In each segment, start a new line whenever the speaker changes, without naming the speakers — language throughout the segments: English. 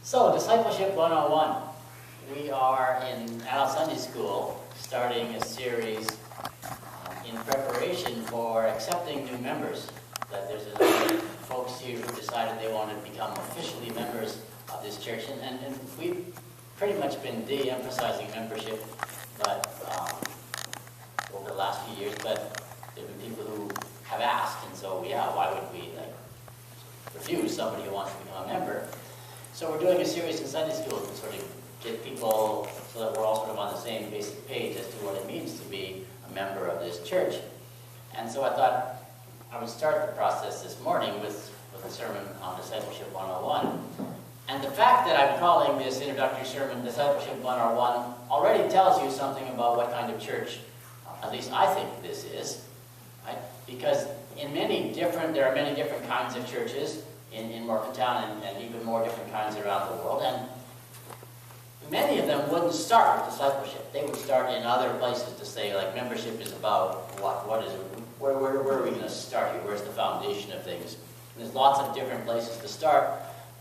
So, Discipleship 101. We are in adult Sunday school starting a series in preparation for accepting new members. That there's a number of folks here who decided they want to become officially members of this church. And we've pretty much been de-emphasizing membership over the last few years, but there have been people who have asked, and so yeah, why would we refuse somebody who wants to become a member? So we're doing a series in Sunday school to sort of get people so that we're all sort of on the same basic page as to what it means to be a member of this church. And so I thought I would start the process this morning with a sermon on Discipleship 101. And the fact that I'm calling this introductory sermon Discipleship 101 already tells you something about what kind of church, at least I think this is, right? Because there are many different kinds of churches in Morgantown and even more different kinds around the world, and many of them wouldn't start with discipleship. They would start in other places to say, like, membership is about what is it, where are we going to start here? Where's the foundation of things? And there's lots of different places to start,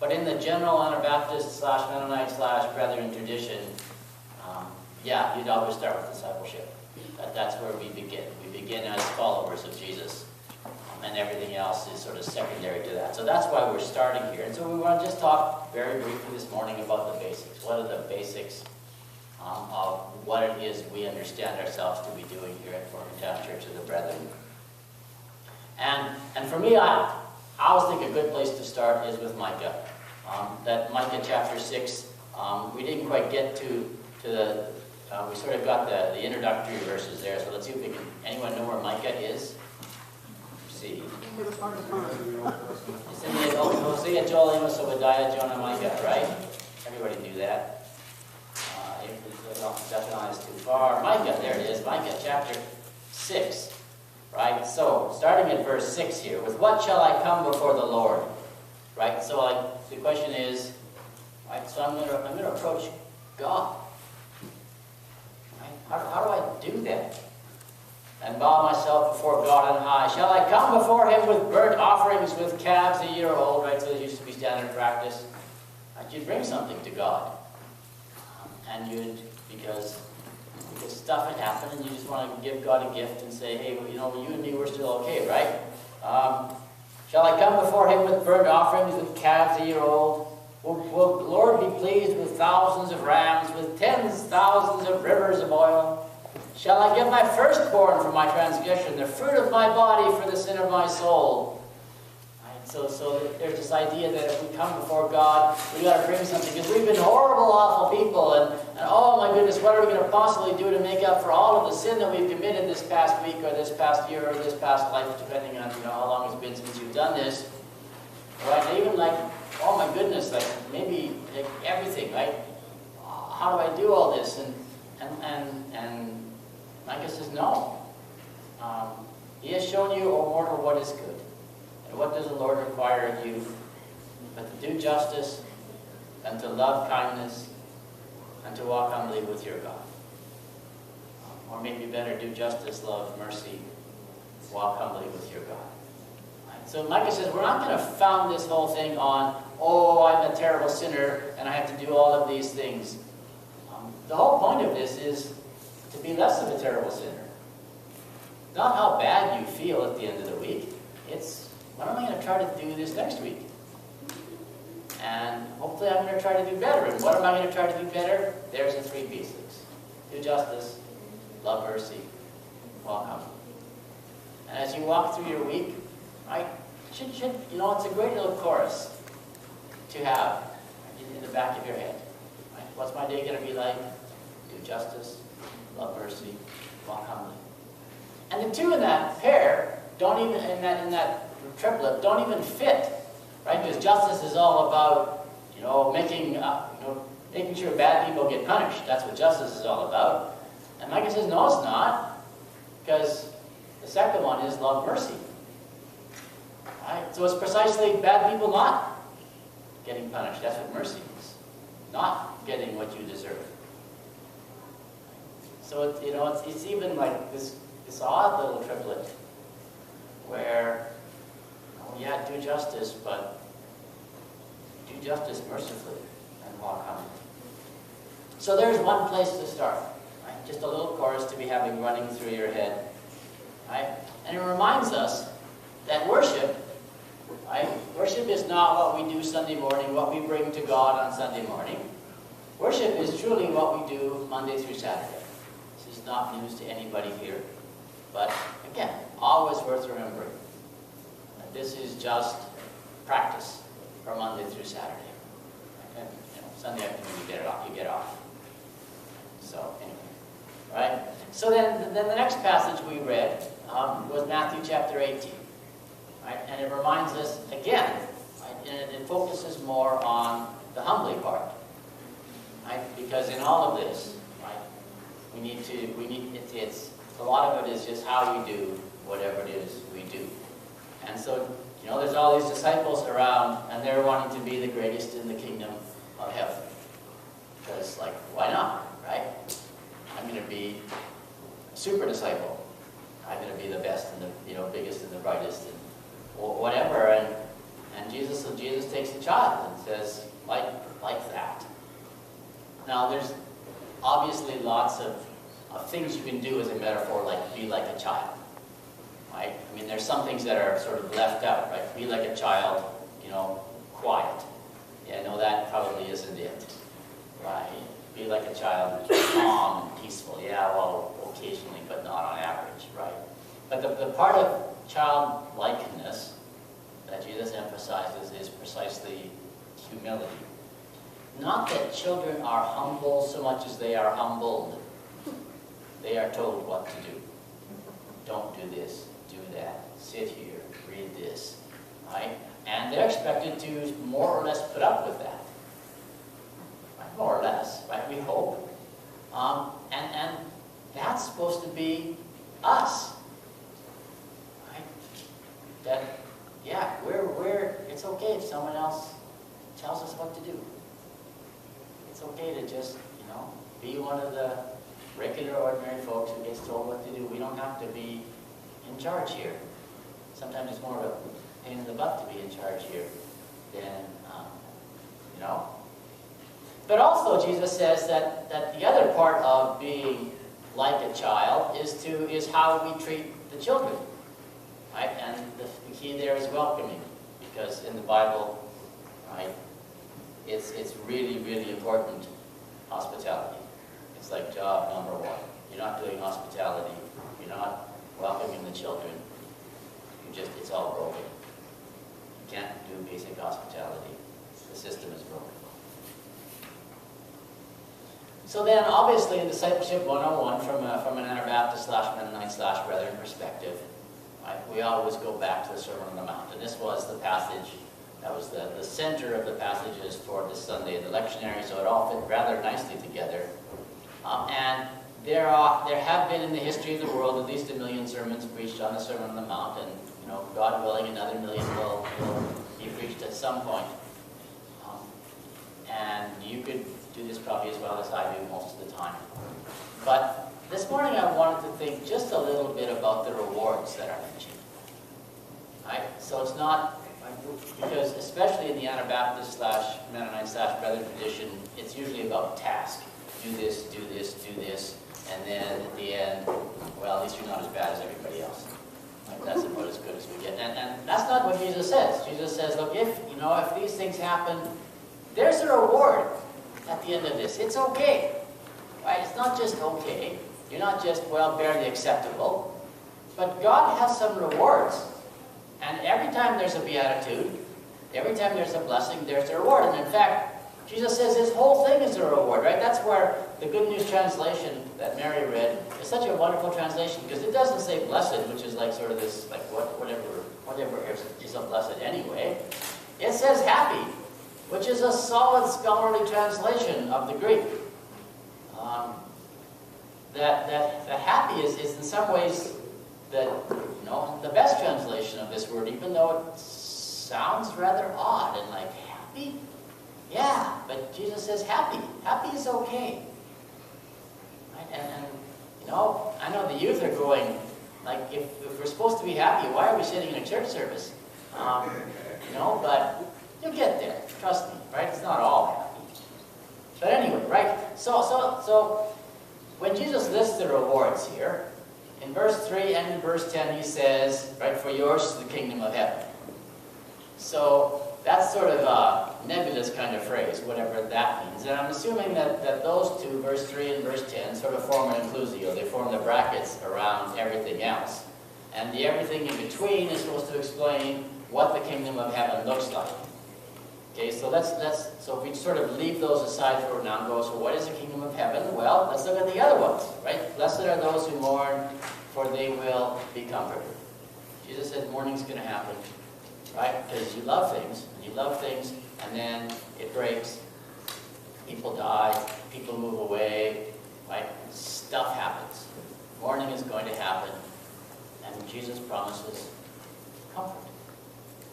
but in the general Anabaptist / Mennonite / Brethren tradition, you'd always start with discipleship. That's where we begin. We begin as followers of Jesus. And everything else is sort of secondary to that. So that's why we're starting here. And so we want to just talk very briefly this morning about the basics. What are the basics of what it is we understand ourselves to be doing here at Morgantown Church of the Brethren? And for me, I always think a good place to start is with Micah. That Micah chapter 6, we didn't quite get to the, we sort of got the introductory verses there. So let's see if we can, anyone know where Micah is? See. It's in the Hosea, Joel, Amos, Obadiah, Jonah, Micah, right? Everybody knew that. If Zephaniah is too far. Micah, there it is, Micah chapter 6. Right? So, starting at verse 6 here, with what shall I come before the Lord? Right? So the question is, right, so I'm gonna approach God. Right? How do I do that? And bow myself before God on high. Shall I come before him with burnt offerings, with calves a year old? Right, so it used to be standard practice. You'd bring something to God. And because stuff had happened, and you just want to give God a gift and say, hey, you and me, we're still okay, right? Shall I come before him with burnt offerings, with calves a year old? Will the Lord be pleased with thousands of rams, with tens of thousands of rivers of oil? Shall I give my firstborn for my transgression, the fruit of my body for the sin of my soul? Right, so there's this idea that if we come before God, we got to bring something, because we've been horrible, awful people, and oh my goodness, what are we going to possibly do to make up for all of the sin that we've committed this past week, or this past year, or this past life, depending on how long it's been since you've done this. Right? And even oh my goodness, maybe everything, right? How do I do all this? And Micah says, no. He has shown you, O mortal, what is good. And what does the Lord require of you? But to do justice, and to love kindness, and to walk humbly with your God. Or maybe better, do justice, love, mercy, walk humbly with your God. Right? So Micah says, we're not going to found this whole thing on, oh, I'm a terrible sinner, and I have to do all of these things. The whole point of this is to be less of a terrible sinner. Not how bad you feel at the end of the week. It's, what am I going to try to do this next week? And hopefully I'm going to try to do better. And what am I going to try to do better? There's the three basics. Do justice, love mercy, walk humbly. And as you walk through your week, right, it's a great little chorus to have in the back of your head. Right? What's my day going to be like? Do justice, love mercy, walk humbly. And the two in that pair don't even, in that triplet, don't even fit, right? Because justice is all about, making sure bad people get punished. That's what justice is all about. And Micah says, no, it's not, because the second one is love mercy. Right? So it's precisely bad people not getting punished. That's what mercy is. Not getting what you deserve. So it's even like this odd little triplet where, do justice, but do justice mercifully. and walk humbly. So there's one place to start. Right? Just a little chorus to be having running through your head. Right? And it reminds us that worship, right? Worship is not what we do Sunday morning, what we bring to God on Sunday morning. Worship is truly what we do Monday through Saturday. This is not news to anybody here. But again, always worth remembering. This is just practice for Monday through Saturday. And, Sunday afternoon you get it off. You get off. So anyway, right? So then the next passage we read was Matthew chapter 18, right? And it reminds us again, right? And it focuses more on the humbly part, right? Because in all of this, right, it's a lot of it is just how we do whatever it is we do. And so, there's all these disciples around, and they're wanting to be the greatest in the kingdom of heaven. Because, why not, right? I'm going to be a super disciple. I'm going to be the best and the biggest and the brightest and whatever. And Jesus takes a child and says, like that. Now, there's obviously lots of things you can do as a metaphor, like be like a child. Right? I mean, there's some things that are sort of left out, right? Be like a child, quiet. Yeah, no, that probably isn't it, right? Be like a child, calm and peaceful. Yeah, well, occasionally, but not on average, right? But the part of childlikeness that Jesus emphasizes is precisely humility. Not that children are humble so much as they are humbled. They are told what to do. Don't do this. Do that, sit here, read this, right? And they're expected to more or less put up with that, right? More or less, right? We hope, and that's supposed to be us, right? That, yeah, we're. It's okay if someone else tells us what to do. It's okay to just, be one of the regular, ordinary folks who gets told what to do. We don't have to be in charge here. Sometimes it's more of a pain in the butt to be in charge here than, But also Jesus says that the other part of being like a child is how we treat the children, right? And the key there is welcoming, because in the Bible, right, it's really, really important, hospitality. It's like job number one. You're not doing hospitality. You're not welcoming the children. It's all broken. You can't do basic hospitality. The system is broken. So then, obviously, in Discipleship 101, from an Anabaptist /Mennonite /Brethren perspective, right, we always go back to the Sermon on the Mount. And this was the passage, that was the center of the passages for this Sunday in the lectionary, so it all fit rather nicely together. And there have been in the history of the world at least 1 million sermons preached on the Sermon on the Mount, and God willing, another 1 million will be preached at some point. And you could do this probably as well as I do most of the time. But this morning I wanted to think just a little bit about the rewards that are mentioned. Right? So it's not, because especially in the Anabaptist /Mennonite /Brethren tradition, it's usually about task. Do this, do this, do this, and then at the end, well, at least you're not as bad as everybody else. Like, that's about as good as we get. And that's not what Jesus says. Jesus says, look, if these things happen, there's a reward at the end of this. It's okay. Right? It's not just okay. You're not just, barely acceptable. But God has some rewards. And every time there's a beatitude, every time there's a blessing, there's a reward. And in fact, Jesus says this whole thing is a reward, right? That's where the Good News translation that Mary read is such a wonderful translation, because it doesn't say blessed, which is like sort of this, like whatever is a blessed anyway. It says happy, which is a solid scholarly translation of the Greek. That happy is in some ways the best translation of this word, even though it sounds rather odd and like happy. Yeah, but Jesus says happy. Happy is okay. Right? And I know the youth are going, like, if we're supposed to be happy, why are we sitting in a church service? But you'll get there. Trust me, right? It's not all happy. So when Jesus lists the rewards here, in verse 3 and in verse 10 he says, right, for yours is the kingdom of heaven. So that's sort of a nebulous kind of phrase, whatever that means. And I'm assuming that those two, verse 3 and verse 10, sort of form an inclusio. They form the brackets around everything else. And the everything in between is supposed to explain what the kingdom of heaven looks like. Okay, so so if we sort of leave those aside for now and go, so what is the kingdom of heaven? Well, let's look at the other ones, right? Blessed are those who mourn, for they will be comforted. Jesus said mourning's going to happen, right? Because you love things, and then it breaks. People die, people move away, right? Stuff happens. Mourning is going to happen, and Jesus promises comfort.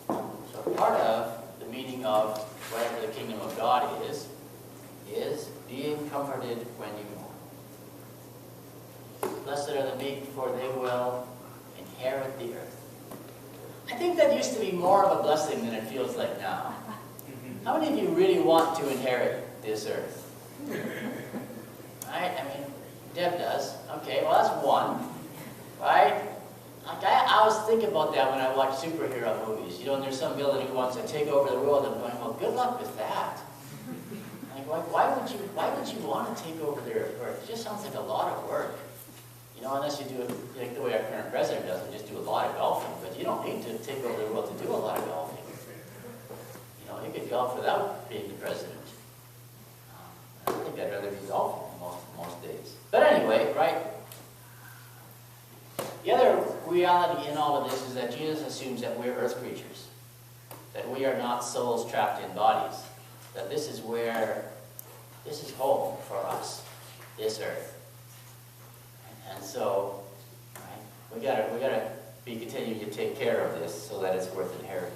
So part of the meaning of whatever the kingdom of God is being comforted when you mourn. Blessed are the meek, for they will inherit the earth. I think that used to be more of a blessing than it feels like now. How many of you really want to inherit this earth? Right? I mean, Deb does. Okay, well that's one. Right? Like I always think about that when I watch superhero movies. You know, and there's some villain who wants to take over the world, and I'm going, well, good luck with that. Like, why would you want to take over the earth? It just sounds like a lot of work. You know, unless you do it like the way our current president does, and just do a lot of golfing. But you don't need to take over the world to do a lot of golfing. You know, you could golf without being the president. I think I'd rather be golfing most days. But anyway, right? The other reality in all of this is that Jesus assumes that we're earth creatures, that we are not souls trapped in bodies, that this is home for us, this earth. And so, right, we gotta be continuing to take care of this so that it's worth inheriting.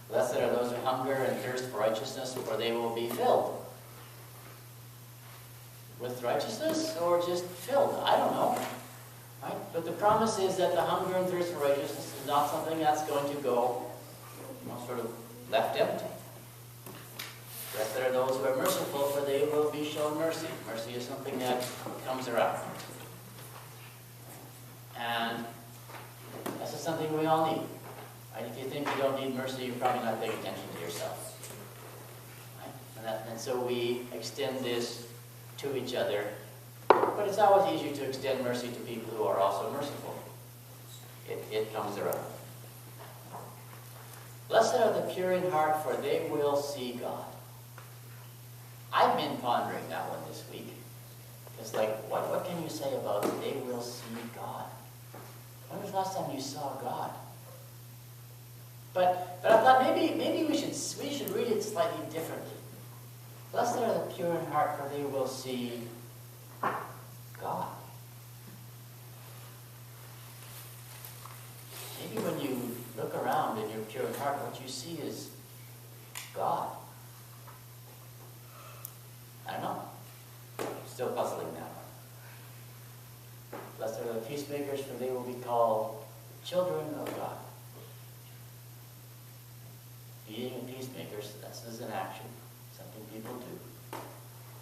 Blessed are those who hunger and thirst for righteousness, for they will be filled. With righteousness or just filled? I don't know. Right? But the promise is that the hunger and thirst for righteousness is not something that's going to go, sort of left empty. Blessed are those who are merciful, for they will be shown mercy. Mercy is something that comes around. And this is something we all need. Right? If you think you don't need mercy, you're probably not paying attention to yourself. Right? And so we extend this to each other. But it's always easier to extend mercy to people who are also merciful. It comes around. Blessed are the pure in heart, for they will see God. I've been pondering that one this week. It's like, what can you say about they will see God? When was the last time you saw God? But I thought maybe we should read it slightly differently. Blessed are the pure in heart, for they will see God. Maybe when you look around in your pure in heart, what you see is God. I don't know. Still puzzling that one. Blessed are the peacemakers, for they will be called children of God. Being peacemakers, this is an action, something people do.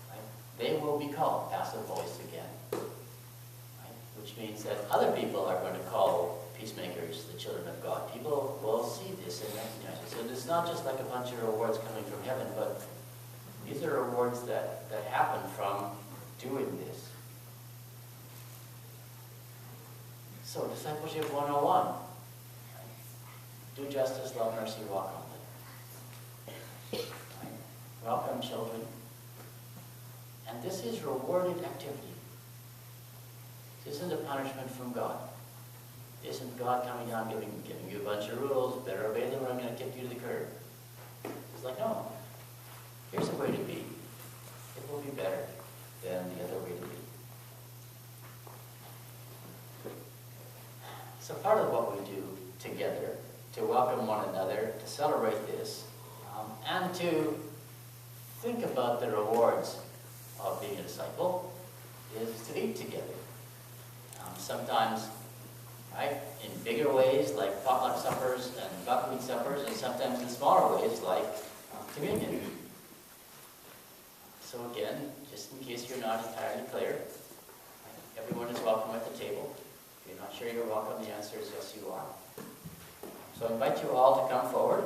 Right? They will be called, passive voice again. Right? Which means that other people are going to call peacemakers the children of God. People will see this and recognize it. So it's not just like a bunch of rewards coming from heaven, but these are rewards that happen from doing this. So, Discipleship 101. Do justice, love mercy, walk humbly. Right? Welcome, children. And this is rewarded activity. This isn't a punishment from God. This isn't God coming down giving you a bunch of rules, better obey them or I'm going to kick you to the curb. It's like, no. Here's a way to be. It will be better than the other way to be. So part of what we do together, to welcome one another, to celebrate this, and to think about the rewards of being a disciple, is to eat together. Sometimes, right, in bigger ways like potluck suppers and buckwheat suppers, and sometimes in smaller ways like communion. So again, just in case you're not entirely clear, everyone is welcome at the table. If you're not sure you're welcome, the answer is yes, you are. So I invite you all to come forward.